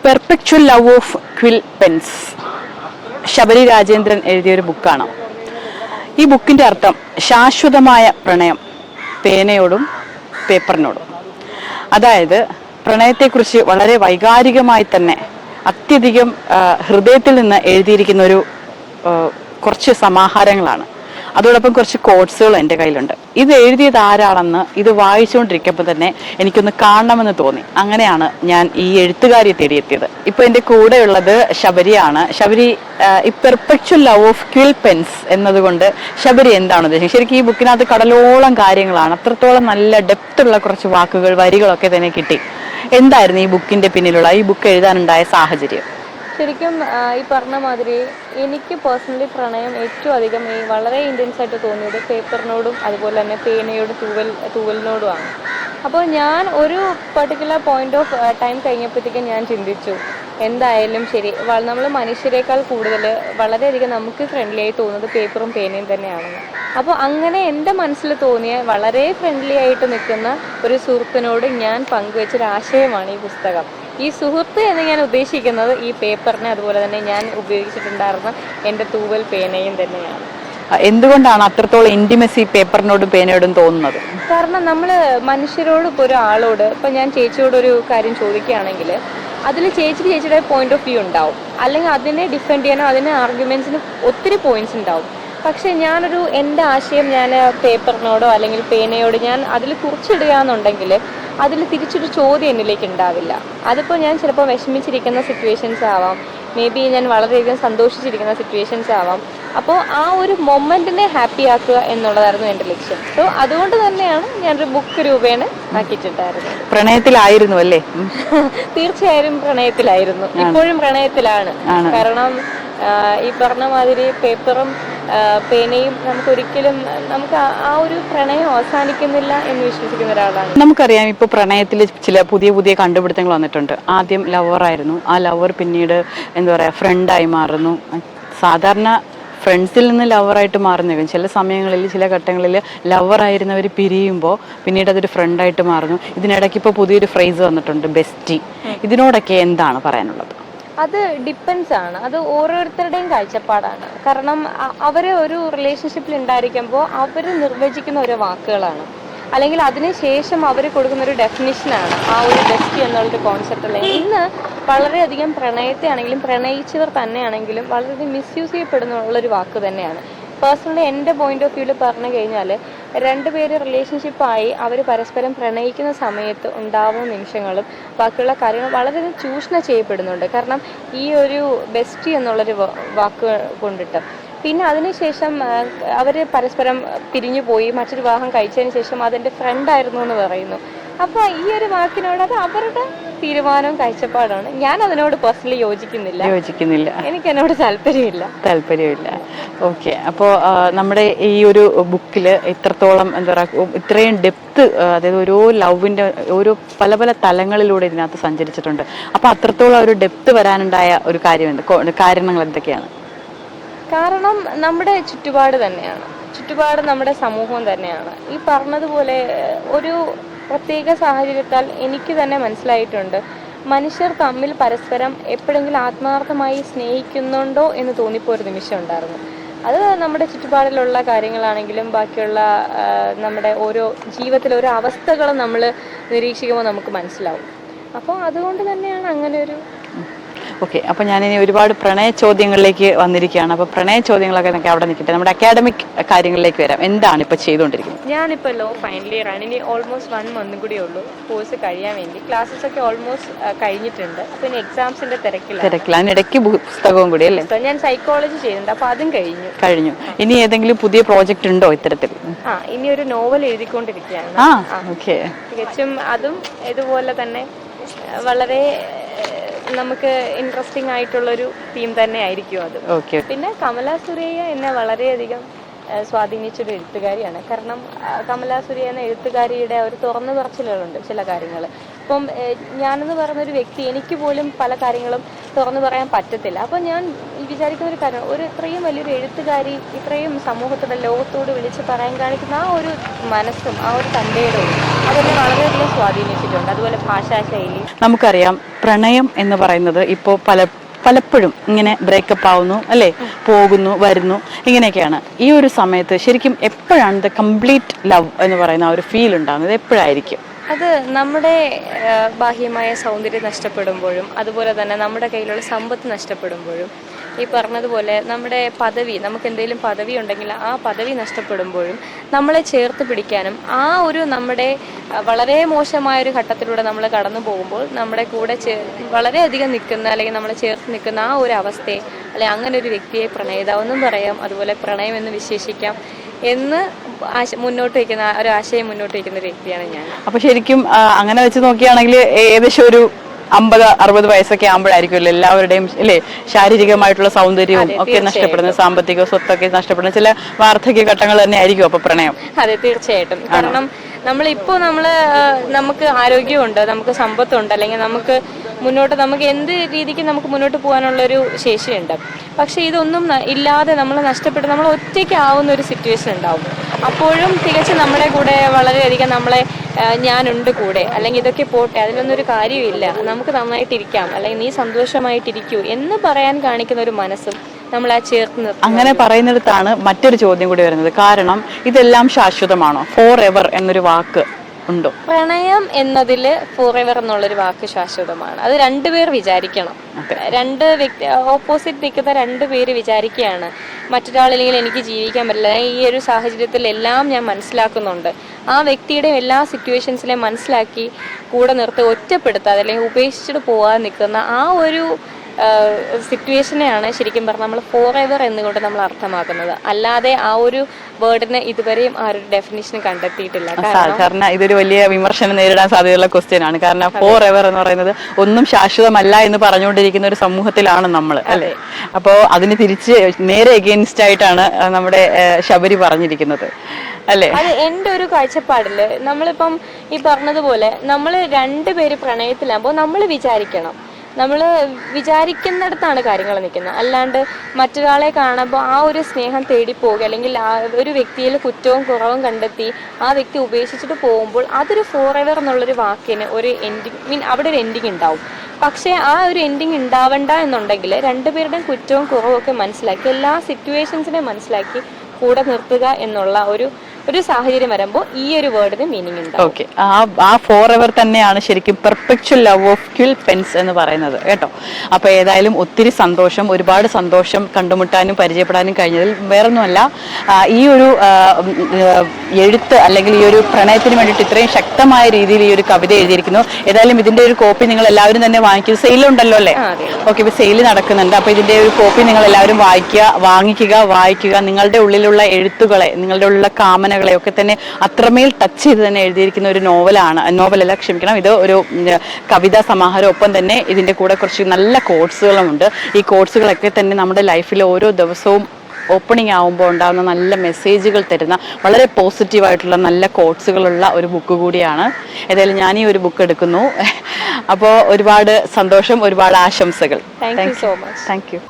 Perpetual love of quill pens, Sabari Rajendran എഴുതിയൊരു ബുക്കാണ്. ഈ ബുക്കിന്റെ അർത്ഥം ശാശ്വതമായ പ്രണയം പേനയോടും പേപ്പറിനോടും. അതായത് പ്രണയത്തെക്കുറിച്ച് വളരെ വൈകാരികമായി തന്നെ അത്യധികം ഹൃദയത്തിൽ നിന്ന് എഴുതിയിരിക്കുന്ന ഒരു കുറച്ച് സമാഹാരങ്ങളാണ്. അതോടൊപ്പം കുറച്ച് കോട്സുകൾ എൻ്റെ കയ്യിലുണ്ട്. ഇത് എഴുതിയത് ആരാണെന്ന് ഇത് വായിച്ചുകൊണ്ടിരിക്കുമ്പോൾ തന്നെ എനിക്കൊന്ന് കാണണമെന്ന് തോന്നി. അങ്ങനെയാണ് ഞാൻ ഈ എഴുത്തുകാരിയെ തേടിയെത്തിയത്. ഇപ്പൊ എൻ്റെ കൂടെയുള്ളത് ശബരിയാണ്. ശബരി, ഈ perpetual love of quill pens എന്നതുകൊണ്ട് ശബരി എന്താണ് ഉദ്ദേശിക്കുന്നത്? ശരിക്കും ഈ ബുക്കിനകത്ത് കടലോളം കാര്യങ്ങളാണ്. അത്രത്തോളം നല്ല ഡെപ്തുള്ള കുറച്ച് വാക്കുകൾ, വരികളൊക്കെ തന്നെ കിട്ടി. എന്തായിരുന്നു ഈ ബുക്കിന്റെ പിന്നിലുള്ള, ഈ ബുക്ക് എഴുതാനുണ്ടായ സാഹചര്യം? ശരിക്കും ഈ പറഞ്ഞ മാതിരി എനിക്ക് പേഴ്സണലി പ്രണയം ഏറ്റവും അധികം വളരെ ഇൻറ്റൻസ് ആയിട്ട് തോന്നിയത് പേപ്പറിനോടും അതുപോലെ തന്നെ പേനയോടും തൂവലിനോടുമാണ്. അപ്പോൾ ഞാൻ ഒരു പർട്ടിക്കുലർ പോയിന്റ് ഓഫ് ടൈം കഴിഞ്ഞപ്പോഴത്തേക്കും ഞാൻ ചിന്തിച്ചു, എന്തായാലും ശരി, നമ്മൾ മനുഷ്യരെക്കാൾ കൂടുതൽ വളരെയധികം നമുക്ക് ഫ്രണ്ട്ലി ആയി തോന്നുന്നത് പേപ്പറും പേനയും തന്നെയാണെന്ന്. അപ്പോൾ അങ്ങനെ എൻ്റെ മനസ്സിൽ തോന്നിയ വളരെ ഫ്രണ്ട്ലി ആയിട്ട് നിൽക്കുന്ന ഒരു സുഹൃത്തിനോട് ഞാൻ പങ്കുവെച്ചൊരാശയമാണ് ഈ പുസ്തകം. ഈ സുഹൃത്ത് എന്ന് ഞാൻ ഉദ്ദേശിക്കുന്നത് ഈ പേപ്പറിനെ അതുപോലെ തന്നെ ഞാൻ ഉപയോഗിച്ചിട്ടുണ്ടായിരുന്ന എൻ്റെ തൂവൽ പേനയും തന്നെയാണ്. എന്തുകൊണ്ടാണ് അത്രത്തോളം ഇന്റിമസി പേപ്പറിനോടും പേനയോടും തോന്നുന്നത്? കാരണം നമ്മൾ മനുഷ്യരോട്, ഇപ്പോൾ ഒരാളോട്, ഇപ്പം ഞാൻ ചേച്ചിയോട് ഒരു കാര്യം ചോദിക്കുകയാണെങ്കിൽ അതിൽ ചേച്ചിയുടെ പോയിന്റ് ഓഫ് വ്യൂ ഉണ്ടാവും, അല്ലെങ്കിൽ അതിനെ ഡിഫെൻഡ് ചെയ്യാനോ അതിന് ആർഗ്യുമെന്റ്സിന് ഒത്തിരി പോയിന്റ്സ് ഉണ്ടാവും. പക്ഷെ എൻ്റെ ആശയം ഞാൻ പേപ്പറിനോടോ അല്ലെങ്കിൽ പേനയോട് ഞാൻ അതിൽ കുറിച്ചിടുക എന്നുണ്ടെങ്കിൽ അതിൽ തിരിച്ചൊരു ചോദ്യം എന്നിലേക്ക് ഉണ്ടാവില്ല. അതിപ്പോൾ ഞാൻ ചിലപ്പോൾ വിഷമിച്ചിരിക്കുന്ന സിറ്റുവേഷൻസ് ആവാം, മേ ബി ഞാൻ വളരെയധികം സന്തോഷിച്ചിരിക്കുന്ന സിറ്റുവേഷൻസ് ആവാം. അപ്പോൾ ആ ഒരു മൊമെന്റിനെ ഹാപ്പി ആക്കുക എന്നുള്ളതായിരുന്നു എൻ്റെ ലക്ഷ്യം. സോ അതുകൊണ്ട് തന്നെയാണ് ഞാനൊരു ബുക്ക് രൂപേണ ആക്കിയിട്ടുണ്ടായിരുന്നത്. പ്രണയത്തിലായിരുന്നു അല്ലേ? തീർച്ചയായും പ്രണയത്തിലായിരുന്നു, ഇപ്പോഴും പ്രണയത്തിലാണ്. കാരണം ഈ പറഞ്ഞ മാതിരി പേപ്പറും പേനയും നമുക്ക് ആ ഒരു പ്രണയം അവസാനിക്കുന്നില്ല എന്ന് വിശ്വസിക്കുന്ന ഒരാളാണ്. നമുക്കറിയാം, ഇപ്പൊ പ്രണയത്തിൽ ചില പുതിയ കണ്ടുപിടുത്തങ്ങൾ വന്നിട്ടുണ്ട്. ആദ്യം ലവറായിരുന്നു, ആ ലവർ പിന്നീട് എന്താ പറയാ ഫ്രണ്ടായി മാറുന്നു. സാധാരണ ഫ്രണ്ട്സിൽ നിന്ന് ലവറായിട്ട് മാറുന്നേക്കും. ചില സമയങ്ങളിൽ, ചില ഘട്ടങ്ങളിൽ ലവറായിരുന്നവർ പിരിയുമ്പോൾ പിന്നീട് അതൊരു ഫ്രണ്ടായിട്ട് മാറുന്നു. ഇതിനിടയ്ക്ക് ഇപ്പോൾ പുതിയൊരു ഫ്രേസ് വന്നിട്ടുണ്ട്, ബെസ്റ്റി. ഇതിനോടൊക്കെ എന്താണ് പറയാനുള്ളത്? അത് ഡിപ്പെൻസ് ആണ്, അത് ഓരോരുത്തരുടെയും കാഴ്ചപ്പാടാണ്. കാരണം അവർ ഒരു റിലേഷൻഷിപ്പിൽ ഉണ്ടായിരിക്കുമ്പോൾ അവർ നിർവചിക്കുന്ന ഓരോ വാക്കുകളാണ്, അല്ലെങ്കിൽ അതിനുശേഷം അവർ കൊടുക്കുന്ന ഒരു ഡെഫിനിഷനാണ് ആ ഒരു ബെസ്റ്റ് എന്നുള്ളൊരു കോൺസെപ്റ്റ്. അല്ലെങ്കിൽ ഇന്ന് വളരെയധികം പ്രണയത്തെ ആണെങ്കിലും പ്രണയിച്ചവർ തന്നെയാണെങ്കിലും വളരെയധികം മിസ്യൂസ് ചെയ്യപ്പെടുന്നുള്ളൊരു വാക്ക് തന്നെയാണ്. പേഴ്സണലി എൻ്റെ പോയിന്റ് ഓഫ് വ്യൂവിൽ പറഞ്ഞു കഴിഞ്ഞാൽ, രണ്ടുപേര് റിലേഷൻഷിപ്പായി അവർ പരസ്പരം പ്രണയിക്കുന്ന സമയത്ത് ഉണ്ടാവുന്ന നിമിഷങ്ങളും ബാക്കിയുള്ള കാര്യങ്ങൾ വളരെയധികം ചൂഷണം ചെയ്യപ്പെടുന്നുണ്ട്. കാരണം ഈ ഒരു ബെസ്റ്റ് എന്നുള്ളൊരു വാക്ക് കൊണ്ടിട്ട് പിന്നെ അതിനുശേഷം അവർ പരസ്പരം പിരിഞ്ഞു പോയി മറ്റൊരു വിവാഹം കഴിച്ചതിന് ശേഷം അതെൻ്റെ ഫ്രണ്ടായിരുന്നു എന്ന് പറയുന്നു. അപ്പോൾ ഈ ഒരു വാക്കിനോട് അത് അവരുടെ തീരുമാനവും കാഴ്ചപ്പാടാണ്. ഞാൻ അതിനോട് പേഴ്സണലി യോജിക്കുന്നില്ല. എനിക്ക് എന്നോട് താല്പര്യമില്ല. ഓക്കെ. അപ്പോൾ നമ്മുടെ ഈ ഒരു ബുക്കിൽ ഇത്രത്തോളം എന്താ പറയുക, ഇത്രയും ഡെപ്ത്, അതായത് ഓരോ ലവിൻ്റെ ഓരോ പല തലങ്ങളിലൂടെ ഇതിനകത്ത് സഞ്ചരിച്ചിട്ടുണ്ട്. അപ്പോൾ അത്രത്തോളം ഒരു ഡെപ്ത് വരാനുണ്ടായ ഒരു കാരണങ്ങൾ എന്തൊക്കെയാണ്? കാരണം നമ്മുടെ ചുറ്റുപാട് തന്നെയാണ്, നമ്മുടെ സമൂഹം തന്നെയാണ്. ഈ പറഞ്ഞതുപോലെ ഒരു പ്രത്യേക സാഹചര്യത്താൽ എനിക്ക് തന്നെ മനസ്സിലായിട്ടുണ്ട്, മനുഷ്യർ തമ്മിൽ പരസ്പരം എപ്പോഴെങ്കിലും ആത്മാർത്ഥമായി സ്നേഹിക്കുന്നുണ്ടോ എന്ന് തോന്നിപ്പോയൊരു നിമിഷം ഉണ്ടായിരുന്നു. അത് നമ്മുടെ ചുറ്റുപാടിലുള്ള കാര്യങ്ങളാണെങ്കിലും ബാക്കിയുള്ള നമ്മുടെ ഓരോ ജീവിതത്തിലെ ഓരോ അവസ്ഥകളും നമ്മൾ നിരീക്ഷിക്കുമ്പോൾ നമുക്ക് മനസ്സിലാവും. അപ്പോൾ അതുകൊണ്ട് തന്നെയാണ് അങ്ങനെ ഒരു ഓക്കെ. അപ്പോൾ ഞാനിനി ഒരുപാട് പ്രണയ ചോദ്യങ്ങളിലേക്ക് വന്നിരിക്കുകയാണ്. അപ്പോൾ പ്രണയ ചോദ്യങ്ങളൊക്കെ നമുക്ക് അവിടെ നിൽക്കട്ടെ. നമ്മുടെ അക്കാഡമിക് കാര്യങ്ങളിലേക്ക് വരാം. എന്താണ് ഇപ്പോൾ ചെയ്തുകൊണ്ടിരിക്കുന്നത്? ഞാനിപ്പോൾ ലോ ഫൈനൽ ഇയർ ആണ്. ഇനി ഓൾമോസ്റ്റ് 1 മന്തും കൂടി ഉള്ളൂ കോഴ്സ് കഴിയാൻ വേണ്ടി. ക്ലാസ്സസ് ഒക്കെ ഓൾമോസ്റ്റ് കഴിഞ്ഞിട്ടുണ്ട്. അപ്പോൾ ഇനി എക്സാംസിന്റെ തിരക്കിലാണ്. ഇടയ്ക്ക് പുസ്തകവും കൂടി അല്ലേ? ഞാൻ സൈക്കോളജി ചെയ്യുന്നുണ്ട്, അപ്പോൾ അതും കഴിഞ്ഞു. ഇനി ഏതെങ്കിലും പുതിയ പ്രോജക്റ്റ് ഉണ്ടോ ഇത്തരത്തിൽ? ഇനി ഒരു നോവൽ എഴുതിക്കൊണ്ടിരിക്കുകയാണ്. തികച്ചും അതും ഇതുപോലെ തന്നെ വളരെ നമുക്ക് ഇൻട്രസ്റ്റിംഗ് ആയിട്ടുള്ളൊരു തീം തന്നെ ആയിരിക്കും അത്. പിന്നെ കമല സുരയ്യ എന്നെ വളരെയധികം സ്വാധീനിച്ചൊരു എഴുത്തുകാരിയാണ്. കാരണം കമല സുരയ്യ എന്ന എഴുത്തുകാരിയുടെ ഒരു തുറന്നു പറച്ചിലുകളുണ്ട് ചില കാര്യങ്ങൾ. ഇപ്പം ഞാനെന്ന് പറഞ്ഞൊരു വ്യക്തി, എനിക്ക് പോലും പല കാര്യങ്ങളും തുറന്നു പറയാൻ പറ്റത്തില്ല. അപ്പം ഞാൻ വിചാരിക്കുന്ന ഒരു കാര്യം, ഒരു ഇത്രയും വലിയൊരു എഴുത്തുകാരി ഇത്രയും സമൂഹത്തിന്റെ ലോകത്തോട് വിളിച്ച് പറയാൻ കാണിക്കുന്ന ആ ഒരു മനസ്സും ആ ഒരു തന്റേടവും അതെന്നെ വളരെയധികം സ്വാധീനിച്ചിട്ടുണ്ട്. അതുപോലെ ഭാഷാശൈലി. നമുക്കറിയാം പ്രണയം എന്ന് പറയുന്നത് ഇപ്പോൾ പലപ്പോഴും ഇങ്ങനെ ബ്രേക്കപ്പ് ആവുന്നു അല്ലേ, പോകുന്നു വരുന്നു, ഇങ്ങനെയൊക്കെയാണ്. ഈ ഒരു സമയത്ത് ശരിക്കും എപ്പോഴാണ് ദ കംപ്ലീറ്റ് ലവ് എന്ന് പറയുന്ന ആ ഒരു ഫീൽ ഉണ്ടാകുന്നത്? എപ്പോഴായിരിക്കും അത്? നമ്മുടെ ബാഹ്യമായ സൗന്ദര്യം നഷ്ടപ്പെടുമ്പോഴും അതുപോലെ തന്നെ നമ്മുടെ കയ്യിലുള്ള സമ്പത്ത് നഷ്ടപ്പെടുമ്പോഴും ഈ പറഞ്ഞതുപോലെ നമ്മുടെ പദവി, നമുക്ക് എന്തെങ്കിലും പദവി ഉണ്ടെങ്കിൽ ആ പദവി നഷ്ടപ്പെടുമ്പോഴും നമ്മളെ ചേർത്ത് പിടിക്കാനും ആ ഒരു നമ്മുടെ വളരെ മോശമായൊരു ഘട്ടത്തിലൂടെ നമ്മൾ കടന്നു പോകുമ്പോൾ നമ്മുടെ കൂടെ വളരെയധികം നിൽക്കുന്ന അല്ലെങ്കിൽ നമ്മളെ ചേർത്ത് നിൽക്കുന്ന ആ ഒരു അവസ്ഥയെ അല്ലെങ്കിൽ അങ്ങനെ ഒരു വ്യക്തിയെ പ്രണയിതാവെന്നും പറയാം, അതുപോലെ പ്രണയം എന്ന് വിശേഷിക്കാം എന്ന് മുന്നോട്ട് വയ്ക്കുന്ന ഒരു ആശയം മുന്നോട്ട് വയ്ക്കുന്ന ഒരു വ്യക്തിയാണ് ഞാൻ. അപ്പൊ ശരിക്കും അങ്ങനെ വെച്ച് നോക്കുകയാണെങ്കിൽ ഏകദേശം ഒരു 50-60 വയസ്സൊക്കെ ആകുമ്പോഴായിരിക്കുമല്ലോ എല്ലാവരുടെയും അല്ലേ ശാരീരികമായിട്ടുള്ള സൗന്ദര്യവും ഒക്കെ നഷ്ടപ്പെടുന്നത്, സാമ്പത്തിക സ്വത്തൊക്കെ നഷ്ടപ്പെടുന്ന ചില വാർദ്ധക്യ ഘട്ടങ്ങൾ തന്നെ ആയിരിക്കും അപ്പൊ പ്രണയം. അതെ, തീർച്ചയായിട്ടും. കാരണം നമ്മളിപ്പോ നമുക്ക് ആരോഗ്യമുണ്ട്, നമുക്ക് സമ്പത്തുണ്ട്, അല്ലെങ്കിൽ നമുക്ക് എന്ത് രീതിക്ക് നമുക്ക് മുന്നോട്ട് പോകാനുള്ളൊരു ശേഷിയുണ്ട്. പക്ഷെ ഇതൊന്നും ഇല്ലാതെ നമ്മൾ നഷ്ടപ്പെട്ട് നമ്മൾ ഒറ്റയ്ക്കാവുന്ന ഒരു സിറ്റുവേഷൻ ഉണ്ടാവും. അപ്പോഴും തികച്ചും നമ്മുടെ കൂടെ വളരെയധികം ഞാനുണ്ട് കൂടെ, അല്ലെങ്കിൽ ഇതൊക്കെ പോട്ടെ, അതിലൊന്നും ഒരു കാര്യമില്ല, നമുക്ക് നന്നായിട്ടിരിക്കാം, അല്ലെങ്കിൽ നീ സന്തോഷമായിട്ടിരിക്കൂ എന്ന് പറയാൻ കാണിക്കുന്ന ഒരു മനസ്സും നമ്മൾ ആ ചേർത്ത് നിർത്തും. അങ്ങനെ പറയുന്നിടത്താണ് മറ്റൊരു ചോദ്യം കൂടി വരുന്നത്. കാരണം ഇതെല്ലാം ശാശ്വതമാണോ? ഫോർ എവർ എന്നൊരു വാക്ക് ഉണ്ടോ? പ്രണയം എന്നതിൽ ഫോർ എവർ എന്നുള്ളൊരു വാക്ക് ശാശ്വതമാണ്. അത് രണ്ടുപേർ വിചാരിക്കണം. രണ്ട് വ്യക്തി ഓപ്പോസിറ്റ് നിൽക്കുന്ന രണ്ടുപേര് വിചാരിക്കുകയാണ് മറ്റൊരാളില്ലെങ്കിൽ എനിക്ക് ജീവിക്കാൻ പറ്റില്ല, ഈ ഒരു സാഹചര്യത്തിൽ എല്ലാം ഞാൻ മനസ്സിലാക്കുന്നുണ്ട്, ആ വ്യക്തിയുടെ എല്ലാ സിറ്റുവേഷൻസിലെയും മനസ്സിലാക്കി കൂടെ നിർത്തി ഒറ്റപ്പെടുത്താതെ അല്ലെങ്കിൽ ഉപേക്ഷിച്ചിട്ട് പോകാതെ നിൽക്കുന്ന ആ ഒരു സിറ്റുവേഷനെയാണ് ശരിക്കും പറഞ്ഞാൽ നമ്മൾ ഫോർ എവർ എന്നുകൊണ്ട് നമ്മൾ അർത്ഥമാക്കുന്നത്. അല്ലാതെ ആ ഒരു വേർഡിന് ഇതുവരെയും ആ ഒരു ഡെഫിനിഷൻ കണ്ടെത്തിയിട്ടില്ല. സാധാരണ ഇതൊരു വലിയ വിമർശനം നേരിടാൻ സാധ്യതയുള്ള ക്വസ്റ്റ്യൻ ആണ്. കാരണം ഫോർ എവർ എന്ന് പറയുന്നത് ഒന്നും ശാശ്വതമല്ല എന്ന് പറഞ്ഞുകൊണ്ടിരിക്കുന്ന ഒരു സമൂഹത്തിലാണ് നമ്മൾ അല്ലേ. അപ്പോ അതിന് തിരിച്ച് നേരെ എഗെയിൻസ്റ്റ് ആയിട്ടാണ് നമ്മുടെ ശബരി പറഞ്ഞിരിക്കുന്നത് അല്ലേ. അത് എൻ്റെ ഒരു കാഴ്ചപ്പാടില് നമ്മളിപ്പം ഈ പറഞ്ഞതുപോലെ നമ്മൾ രണ്ടുപേര് പ്രണയത്തിലാകുമ്പോൾ നമ്മൾ വിചാരിക്കുന്നിടത്താണ് കാര്യങ്ങൾ നിൽക്കുന്നത്. അല്ലാണ്ട് മറ്റൊരാളെ കാണുമ്പോൾ ആ ഒരു സ്നേഹം തേടിപ്പോവുക അല്ലെങ്കിൽ ആ ഒരു വ്യക്തിയിൽ കുറ്റവും കുറവും കണ്ടെത്തി ആ വ്യക്തി ഉപേക്ഷിച്ചിട്ട് പോകുമ്പോൾ അതൊരു ഫോർ എവർ എന്നുള്ളൊരു വാക്കിന് ഒരു എൻഡിങ് അവിടെ ഒരു എൻഡിങ് ഉണ്ടാവും. പക്ഷേ ആ ഒരു എൻഡിങ് ഉണ്ടാവണ്ട എന്നുണ്ടെങ്കിൽ രണ്ടുപേരുടെയും കുറ്റവും കുറവും ഒക്കെ മനസ്സിലാക്കി എല്ലാ സിറ്റുവേഷൻസിനെ മനസ്സിലാക്കി കൂടെ നിർത്തുക എന്നുള്ള ഒരു സാഹചര്യം വരുമ്പോൾ ഈ ഒരു വേർഡിന് മീനിങ് ഉണ്ട്. ഓക്കെ, ആ ഫോർ എവർ തന്നെയാണ് ശരിക്കും perpetual love of quill pens എന്ന് പറയുന്നത് കേട്ടോ. അപ്പൊ ഏതായാലും ഒത്തിരി സന്തോഷം, ഒരുപാട് സന്തോഷം കണ്ടുമുട്ടാനും പരിചയപ്പെടാനും കഴിഞ്ഞതിൽ. വേറൊന്നുമല്ല, ഈ ഒരു എഴുത്ത് അല്ലെങ്കിൽ ഈ ഒരു പ്രണയത്തിന് വേണ്ടിയിട്ട് ഇത്രയും ശക്തമായ രീതിയിൽ ഈ ഒരു കവിത എഴുതിയിരിക്കുന്നു. ഏതായാലും ഇതിന്റെ ഒരു കോപ്പി നിങ്ങൾ എല്ലാവരും തന്നെ വാങ്ങിക്കുക. സെയിലുണ്ടല്ലോ അല്ലേ? ഓക്കെ, ഇപ്പൊ സെയിൽ നടക്കുന്നുണ്ട്. അപ്പൊ ഇതിന്റെ ഒരു കോപ്പി നിങ്ങൾ എല്ലാവരും വായിക്കുക. നിങ്ങളുടെ ഉള്ളിലുള്ള എഴുത്തുകളെ, നിങ്ങളുടെ ഉള്ളിലുള്ള കാമനകളെ ഒക്കെ തന്നെ അത്രമേൽ ടച്ച് ചെയ്ത് തന്നെ എഴുതിയിരിക്കുന്ന ഒരു നോവലല്ല, ക്ഷമിക്കണം, ഇത് ഒരു കവിതാ സമാഹാരം. ഒപ്പം തന്നെ ഇതിന്റെ കൂടെ കുറച്ച് നല്ല കോട്സുകളുമുണ്ട്. ഈ കോട്സുകളൊക്കെ തന്നെ നമ്മുടെ ലൈഫിൽ ഓരോ ദിവസവും ഓപ്പണിംഗ് ആവുമ്പോൾ ഉണ്ടാകുന്ന നല്ല മെസ്സേജുകൾ തരുന്ന വളരെ പോസിറ്റീവായിട്ടുള്ള നല്ല കോട്സുകളുള്ള ഒരു ബുക്ക് കൂടിയാണ്. ഏതായാലും ഞാൻ ഈ ഒരു ബുക്ക് എടുക്കുന്നു. അപ്പോൾ ഒരുപാട് സന്തോഷം, ഒരുപാട് ആശംസകൾ. Thank you so much. Thank you.